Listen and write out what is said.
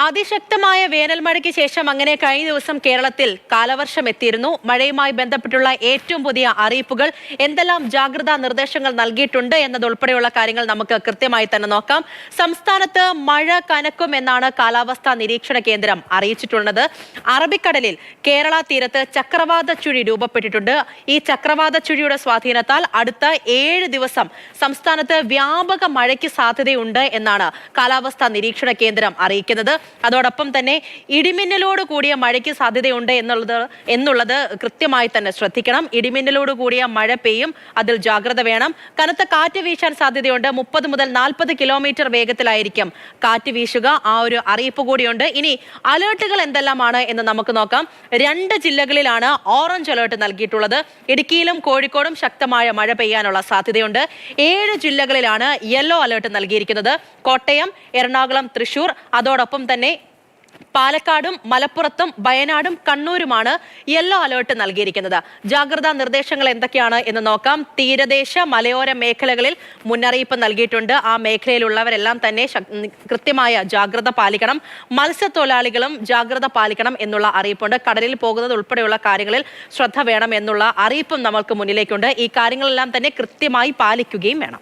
അതിശക്തമായ വേനൽ മഴയ്ക്ക് ശേഷം അങ്ങനെ കഴിഞ്ഞ ദിവസം കേരളത്തിൽ കാലവർഷം എത്തിയിരുന്നു. മഴയുമായി ബന്ധപ്പെട്ടുള്ള ഏറ്റവും പുതിയ അറിയിപ്പുകൾ, എന്തെല്ലാം ജാഗ്രതാ നിർദ്ദേശങ്ങൾ നൽകിയിട്ടുണ്ട് എന്നതുൾപ്പെടെയുള്ള കാര്യങ്ങൾ നമുക്ക് കൃത്യമായി തന്നെ നോക്കാം. സംസ്ഥാനത്ത് മഴ കനക്കും എന്നാണ് കാലാവസ്ഥാ നിരീക്ഷണ കേന്ദ്രം അറിയിച്ചിട്ടുള്ളത്. അറബിക്കടലിൽ കേരള തീരത്ത് ചക്രവാത ചുഴി രൂപപ്പെട്ടിട്ടുണ്ട്. ഈ ചക്രവാത ചുഴിയുടെ സ്വാധീനത്താൽ അടുത്ത 7 ദിവസം സംസ്ഥാനത്ത് വ്യാപക മഴയ്ക്ക് സാധ്യതയുണ്ട് എന്നാണ് കാലാവസ്ഥാ നിരീക്ഷണ കേന്ദ്രം അറിയിക്കുന്നത്. അതോടൊപ്പം തന്നെ ഇടിമിന്നലോട് കൂടിയ മഴയ്ക്ക് സാധ്യതയുണ്ട് എന്നുള്ളത് കൃത്യമായി തന്നെ ശ്രദ്ധിക്കണം. ഇടിമിന്നലോട് കൂടിയ മഴ പെയ്യും, അതിൽ ജാഗ്രത വേണം. കനത്ത കാറ്റ് വീശാൻ സാധ്യതയുണ്ട്. 30 മുതൽ 40 കിലോമീറ്റർ വേഗത്തിലായിരിക്കും കാറ്റ് വീശുക. ആ ഒരു അറിയിപ്പ് കൂടിയുണ്ട്. ഇനി അലേർട്ടുകൾ എന്തെല്ലാമാണ് എന്ന് നമുക്ക് നോക്കാം. 2 ജില്ലകളിലാണ് ഓറഞ്ച് അലേർട്ട് നൽകിയിട്ടുള്ളത്. ഇടുക്കിയിലും കോഴിക്കോടും ശക്തമായ മഴ പെയ്യാനുള്ള സാധ്യതയുണ്ട്. 7 ജില്ലകളിലാണ് യെല്ലോ അലേർട്ട് നൽകിയിരിക്കുന്നത്. കോട്ടയം, എറണാകുളം, തൃശൂർ, അതോടൊപ്പം തന്നെ പാലക്കാടും മലപ്പുറത്തും വയനാടും കണ്ണൂരുമാണ് യെല്ലോ അലേർട്ട് നൽകിയിരിക്കുന്നത്. ജാഗ്രതാ നിർദ്ദേശങ്ങൾ എന്തൊക്കെയാണ് എന്ന് നോക്കാം. തീരദേശ മലയോര മേഖലകളിൽ മുന്നറിയിപ്പ് നൽകിയിട്ടുണ്ട്. ആ മേഖലയിലുള്ളവരെല്ലാം തന്നെ കൃത്യമായ ജാഗ്രത പാലിക്കണം. മത്സ്യത്തൊഴിലാളികളും ജാഗ്രത പാലിക്കണം എന്നുള്ള അറിയിപ്പുണ്ട്. കടലിൽ പോകുന്നത് ഉൾപ്പെടെയുള്ള കാര്യങ്ങളിൽ ശ്രദ്ധ വേണം എന്നുള്ള അറിയിപ്പും നമ്മൾക്ക് മുന്നിലേക്കുണ്ട്. ഈ കാര്യങ്ങളെല്ലാം തന്നെ കൃത്യമായി പാലിക്കുകയും വേണം.